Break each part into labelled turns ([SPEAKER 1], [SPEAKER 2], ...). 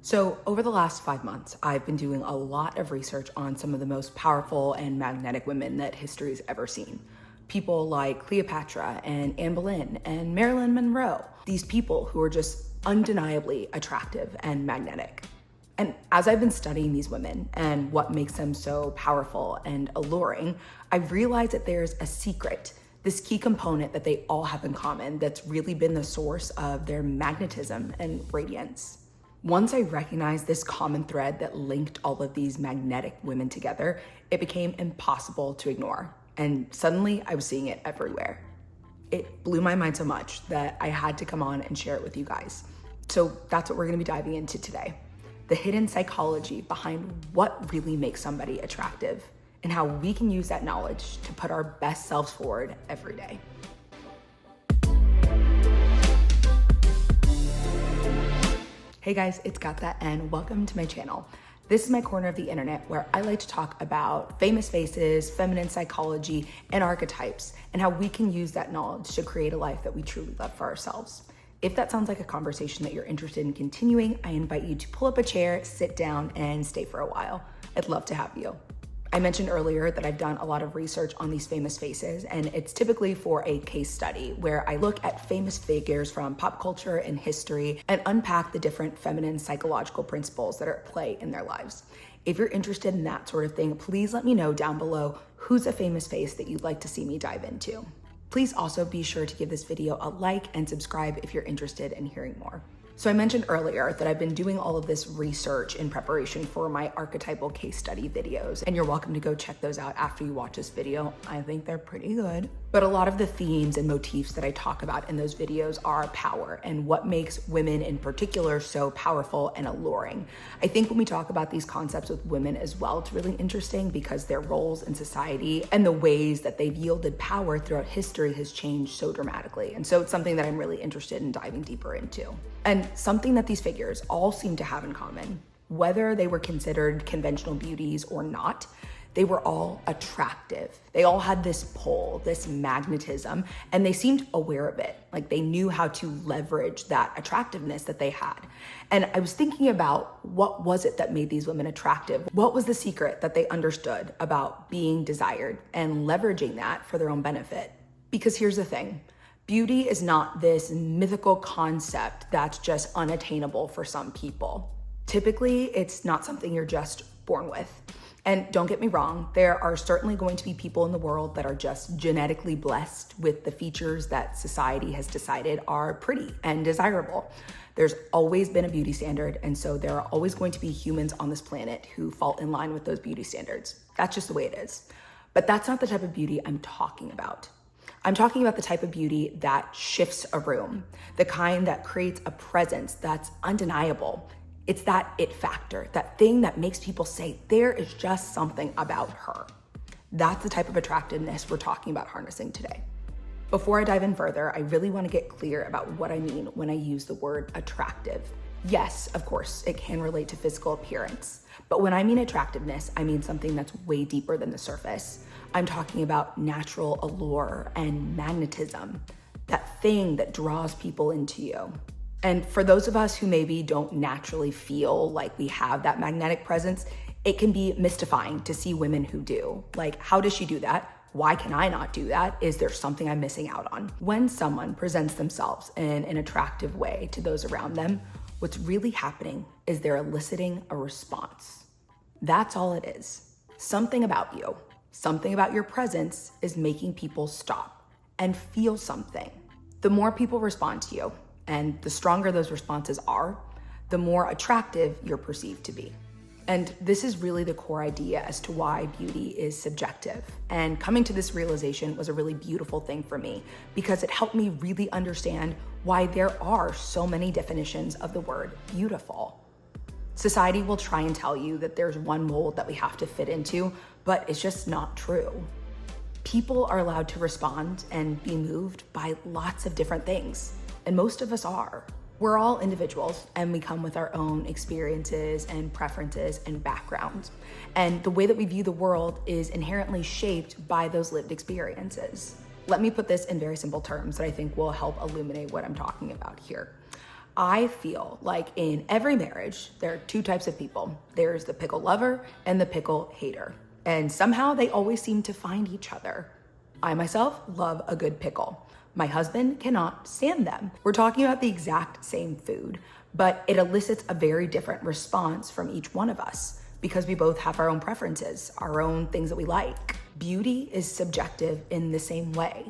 [SPEAKER 1] So over the last 5 months, I've been doing a lot of research on some of the most powerful and magnetic women that history's ever seen. People like Cleopatra and Anne Boleyn and Marilyn Monroe. These people who are just undeniably attractive and magnetic. And as I've been studying these women and what makes them so powerful and alluring, I've realized that there's a secret, this key component that they all have in common that's really been the source of their magnetism and radiance. Once I recognized this common thread that linked all of these magnetic women together, it became impossible to ignore. And suddenly I was seeing it everywhere. It blew my mind so much that I had to come on and share it with you guys. So that's what we're gonna be diving into today. The hidden psychology behind what really makes somebody attractive and how we can use that knowledge to put our best selves forward every day. Hey guys, it's Gata and welcome to my channel. This is my corner of the internet where I like to talk about famous faces, feminine psychology, and archetypes, and how we can use that knowledge to create a life that we truly love for ourselves. If that sounds like a conversation that you're interested in continuing, I invite you to pull up a chair, sit down, and stay for a while. I'd love to have you. I mentioned earlier that I've done a lot of research on these famous faces, and it's typically for a case study where I look at famous figures from pop culture and history and unpack the different feminine psychological principles that are at play in their lives. If you're interested in that sort of thing, please let me know down below who's a famous face that you'd like to see me dive into. Please also be sure to give this video a like and subscribe if you're interested in hearing more. So I mentioned earlier that I've been doing all of this research in preparation for my archetypal case study videos, and you're welcome to go check those out after you watch this video. I think they're pretty good. But a lot of the themes and motifs that I talk about in those videos are power and what makes women in particular so powerful and alluring. I think when we talk about these concepts with women as well, it's really interesting because their roles in society and the ways that they've yielded power throughout history has changed so dramatically. And so it's something that I'm really interested in diving deeper into. And something that these figures all seem to have in common, whether they were considered conventional beauties or not, they were all attractive. They all had this pull, this magnetism, and they seemed aware of it. Like they knew how to leverage that attractiveness that they had. And I was thinking about what was it that made these women attractive? What was the secret that they understood about being desired and leveraging that for their own benefit? Because here's the thing. Beauty is not this mythical concept that's just unattainable for some people. Typically, it's not something you're just born with. And don't get me wrong, there are certainly going to be people in the world that are just genetically blessed with the features that society has decided are pretty and desirable. There's always been a beauty standard, and so there are always going to be humans on this planet who fall in line with those beauty standards. That's just the way it is. But that's not the type of beauty I'm talking about. I'm talking about the type of beauty that shifts a room, the kind that creates a presence that's undeniable. It's that it factor, that thing that makes people say, there is just something about her. That's the type of attractiveness we're talking about harnessing today. Before I dive in further, I really want to get clear about what I mean when I use the word attractive. Yes, of course, it can relate to physical appearance. But when I mean attractiveness, I mean something that's way deeper than the surface. I'm talking about natural allure and magnetism, that thing that draws people into you. And for those of us who maybe don't naturally feel like we have that magnetic presence, it can be mystifying to see women who do. Like, how does she do that? Why can I not do that? Is there something I'm missing out on? When someone presents themselves in an attractive way to those around them, what's really happening is they're eliciting a response. That's all it is. Something about you, something about your presence is making people stop and feel something. The more people respond to you, and the stronger those responses are, the more attractive you're perceived to be. And this is really the core idea as to why beauty is subjective. And coming to this realization was a really beautiful thing for me because it helped me really understand why there are so many definitions of the word beautiful. Society will try and tell you that there's one mold that we have to fit into, but it's just not true. People are allowed to respond and be moved by lots of different things, and most of us are. We're all individuals and we come with our own experiences and preferences and backgrounds. And the way that we view the world is inherently shaped by those lived experiences. Let me put this in very simple terms that I think will help illuminate what I'm talking about here. I feel like in every marriage, there are two types of people. There's the pickle lover and the pickle hater. And somehow they always seem to find each other. I myself love a good pickle. My husband cannot stand them. We're talking about the exact same food, but it elicits a very different response from each one of us because we both have our own preferences, our own things that we like. Beauty is subjective in the same way.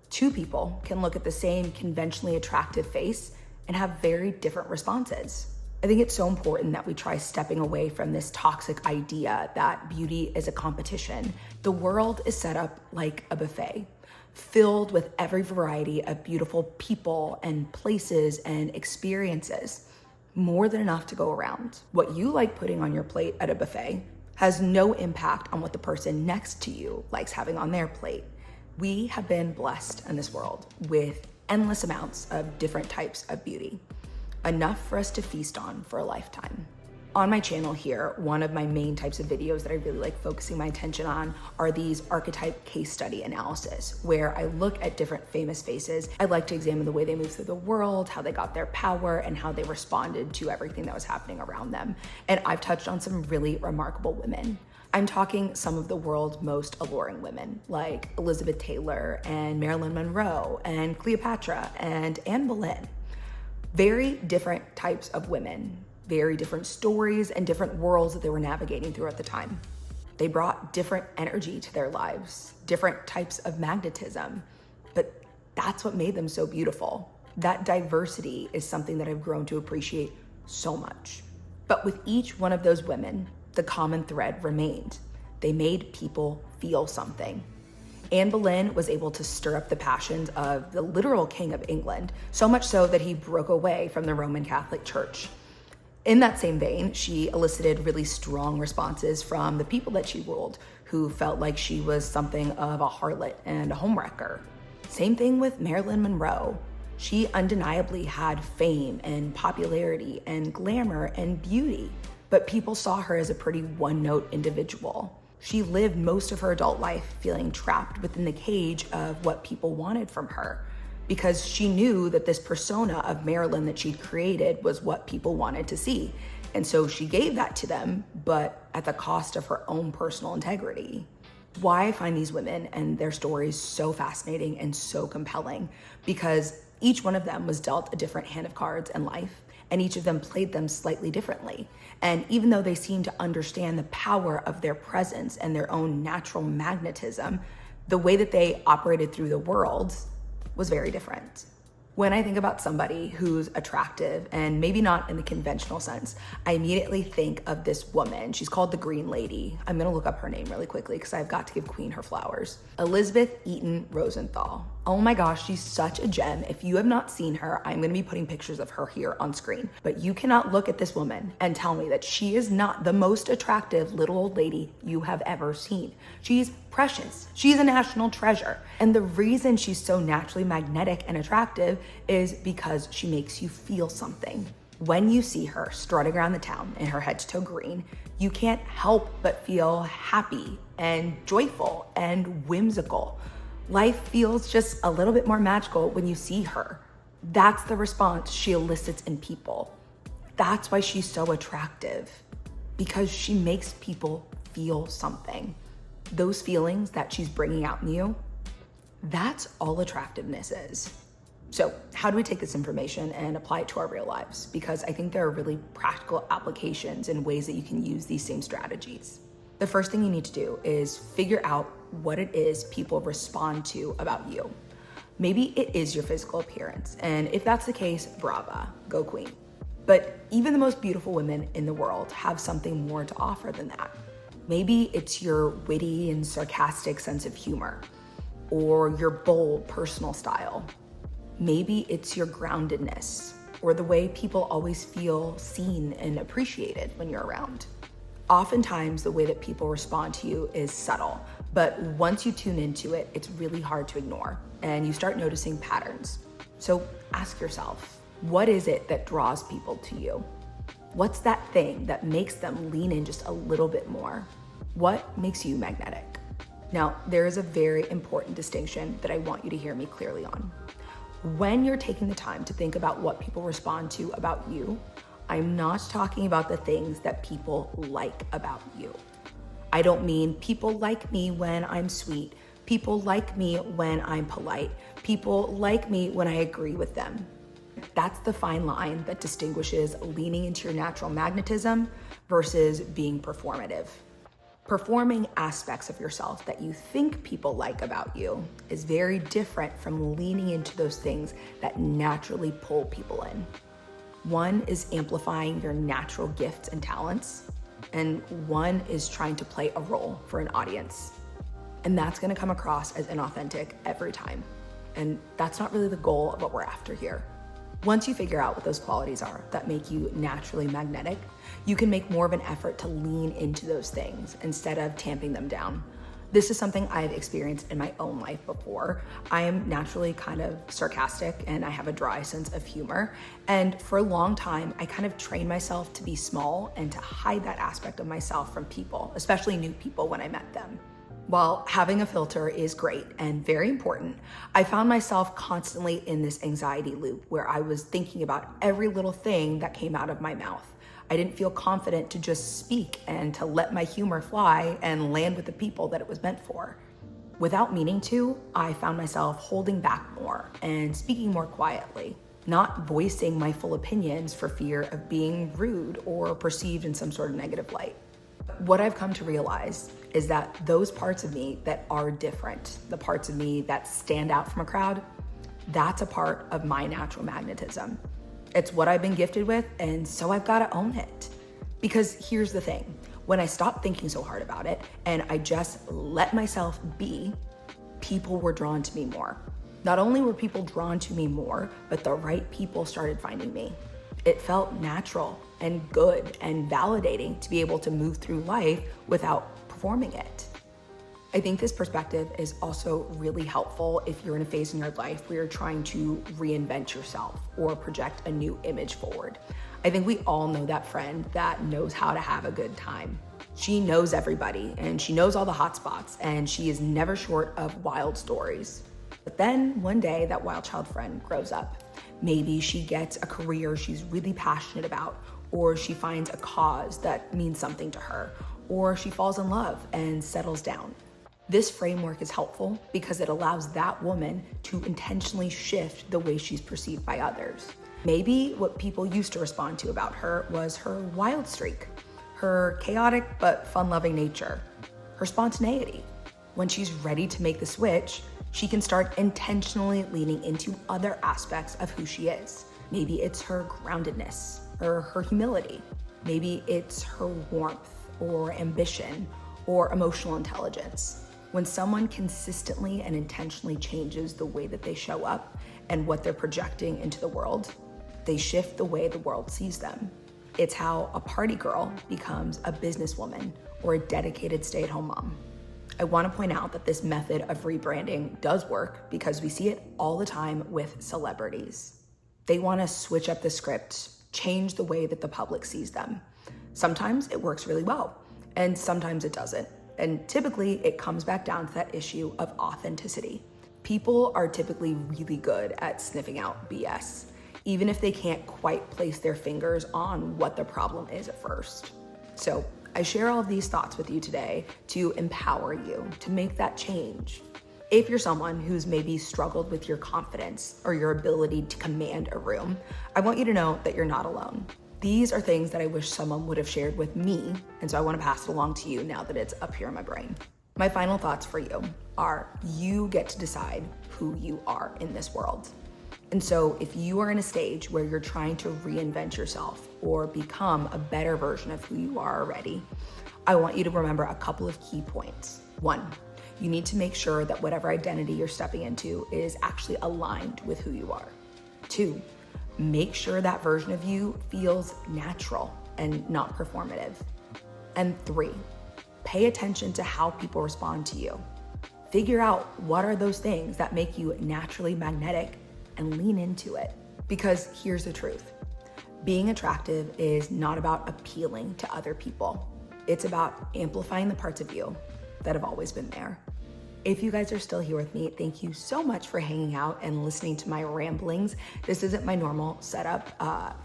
[SPEAKER 1] Two people can look at the same conventionally attractive face and have very different responses. I think it's so important that we try stepping away from this toxic idea that beauty is a competition. The world is set up like a buffet, filled with every variety of beautiful people and places and experiences. More than enough to go around. What you like putting on your plate at a buffet has no impact on what the person next to you likes having on their plate. We have been blessed in this world with endless amounts of different types of beauty, enough for us to feast on for a lifetime. On my channel here, one of my main types of videos that I really like focusing my attention on are these archetype case study analysis, where I look at different famous faces. I like to examine the way they move through the world, how they got their power, and how they responded to everything that was happening around them. And I've touched on some really remarkable women. I'm talking some of the world's most alluring women, like Elizabeth Taylor and Marilyn Monroe and Cleopatra and Anne Boleyn. Very different types of women, very different stories and different worlds that they were navigating through at the time. They brought different energy to their lives, different types of magnetism, but that's what made them so beautiful. That diversity is something that I've grown to appreciate so much. But with each one of those women, the common thread remained. They made people feel something. Anne Boleyn was able to stir up the passions of the literal King of England, so much so that he broke away from the Roman Catholic Church. In that same vein, she elicited really strong responses from the people that she ruled, who felt like she was something of a harlot and a homewrecker. Same thing with Marilyn Monroe. She undeniably had fame and popularity and glamour and beauty, but people saw her as a pretty one-note individual. She lived most of her adult life feeling trapped within the cage of what people wanted from her, because she knew that this persona of Marilyn that she'd created was what people wanted to see. And so she gave that to them, but at the cost of her own personal integrity. Why I find these women and their stories so fascinating and so compelling, because each one of them was dealt a different hand of cards in life, and each of them played them slightly differently. And even though they seemed to understand the power of their presence and their own natural magnetism, the way that they operated through the world was very different. When I think about somebody who's attractive, and maybe not in the conventional sense, I immediately think of this woman. She's called the Green Lady. I'm gonna look up her name really quickly because I've got to give Queen her flowers. Elizabeth Eaton Rosenthal. Oh my gosh, she's such a gem. If you have not seen her, I'm gonna be putting pictures of her here on screen. But you cannot look at this woman and tell me that she is not the most attractive little old lady you have ever seen. She's precious. She's a national treasure. And the reason she's so naturally magnetic and attractive is because she makes you feel something. When you see her strutting around the town in her head to toe green, you can't help but feel happy and joyful and whimsical. Life feels just a little bit more magical when you see her. That's the response she elicits in people. That's why she's so attractive, because she makes people feel something. Those feelings that she's bringing out in you, that's all attractiveness is. So how do we take this information and apply it to our real lives? Because I think there are really practical applications and ways that you can use these same strategies. The first thing you need to do is figure out what it is people respond to about you. Maybe it is your physical appearance, and if that's the case, brava, go queen. But even the most beautiful women in the world have something more to offer than that. Maybe it's your witty and sarcastic sense of humor, or your bold personal style. Maybe it's your groundedness, or the way people always feel seen and appreciated when you're around. Oftentimes, the way that people respond to you is subtle, but once you tune into it, it's really hard to ignore, and you start noticing patterns. So ask yourself, what is it that draws people to you? What's that thing that makes them lean in just a little bit more? What makes you magnetic? Now, there is a very important distinction that I want you to hear me clearly on. When you're taking the time to think about what people respond to about you, I'm not talking about the things that people like about you. I don't mean people like me when I'm sweet, people like me when I'm polite, people like me when I agree with them. That's the fine line that distinguishes leaning into your natural magnetism versus being performative. Performing aspects of yourself that you think people like about you is very different from leaning into those things that naturally pull people in. One is amplifying your natural gifts and talents, and one is trying to play a role for an audience. And that's gonna come across as inauthentic every time. And that's not really the goal of what we're after here. Once you figure out what those qualities are that make you naturally magnetic, you can make more of an effort to lean into those things instead of tamping them down. This is something I've experienced in my own life before. I am naturally kind of sarcastic and I have a dry sense of humor. And for a long time, I kind of trained myself to be small and to hide that aspect of myself from people, especially new people when I met them. While having a filter is great and very important, I found myself constantly in this anxiety loop where I was thinking about every little thing that came out of my mouth. I didn't feel confident to just speak and to let my humor fly and land with the people that it was meant for. Without meaning to, I found myself holding back more and speaking more quietly, not voicing my full opinions for fear of being rude or perceived in some sort of negative light. What I've come to realize is that those parts of me that are different, the parts of me that stand out from a crowd, that's a part of my natural magnetism. It's what I've been gifted with, and so I've got to own it. Because here's the thing, when I stopped thinking so hard about it and I just let myself be, people were drawn to me more. Not only were people drawn to me more, but the right people started finding me. It felt natural and good and validating to be able to move through life without performing it. I think this perspective is also really helpful if you're in a phase in your life where you're trying to reinvent yourself or project a new image forward. I think we all know that friend that knows how to have a good time. She knows everybody and she knows all the hot spots and she is never short of wild stories. But then one day that wild child friend grows up. Maybe she gets a career she's really passionate about, or she finds a cause that means something to her, or she falls in love and settles down. This framework is helpful because it allows that woman to intentionally shift the way she's perceived by others. Maybe what people used to respond to about her was her wild streak, her chaotic but fun-loving nature, her spontaneity. When she's ready to make the switch, she can start intentionally leaning into other aspects of who she is. Maybe it's her groundedness or her humility. Maybe it's her warmth or ambition or emotional intelligence. When someone consistently and intentionally changes the way that they show up and what they're projecting into the world, they shift the way the world sees them. It's how a party girl becomes a businesswoman or a dedicated stay-at-home mom. I want to point out that this method of rebranding does work because we see it all the time with celebrities. They want to switch up the script, change the way that the public sees them. Sometimes it works really well, and sometimes it doesn't. And typically it comes back down to that issue of authenticity. People are typically really good at sniffing out BS, even if they can't quite place their fingers on what the problem is at first. So I share all of these thoughts with you today to empower you to make that change. If you're someone who's maybe struggled with your confidence or your ability to command a room, I want you to know that you're not alone. These are things that I wish someone would have shared with me, and so I want to pass it along to you now that it's up here in my brain. My final thoughts for you are you get to decide who you are in this world. And so if you are in a stage where you're trying to reinvent yourself or become a better version of who you are already, I want you to remember a couple of key points. 1, you need to make sure that whatever identity you're stepping into is actually aligned with who you are. 2, make sure that version of you feels natural and not performative. And 3, pay attention to how people respond to you. Figure out what are those things that make you naturally magnetic and lean into it. Because here's the truth. Being attractive is not about appealing to other people. It's about amplifying the parts of you that have always been there. If you guys are still here with me, thank you so much for hanging out and listening to my ramblings. This isn't my normal setup,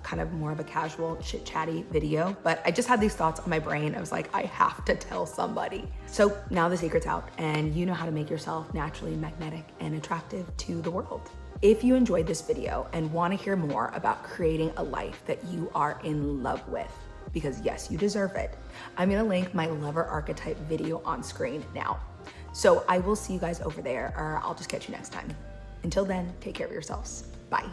[SPEAKER 1] kind of more of a casual chit-chatty video, but I just had these thoughts on my brain. I was like, I have to tell somebody. So now the secret's out and you know how to make yourself naturally magnetic and attractive to the world. If you enjoyed this video and want to hear more about creating a life that you are in love with, because yes, you deserve it, I'm gonna link my lover archetype video on screen now. So I will see you guys over there, or I'll just catch you next time. Until then, take care of yourselves. Bye.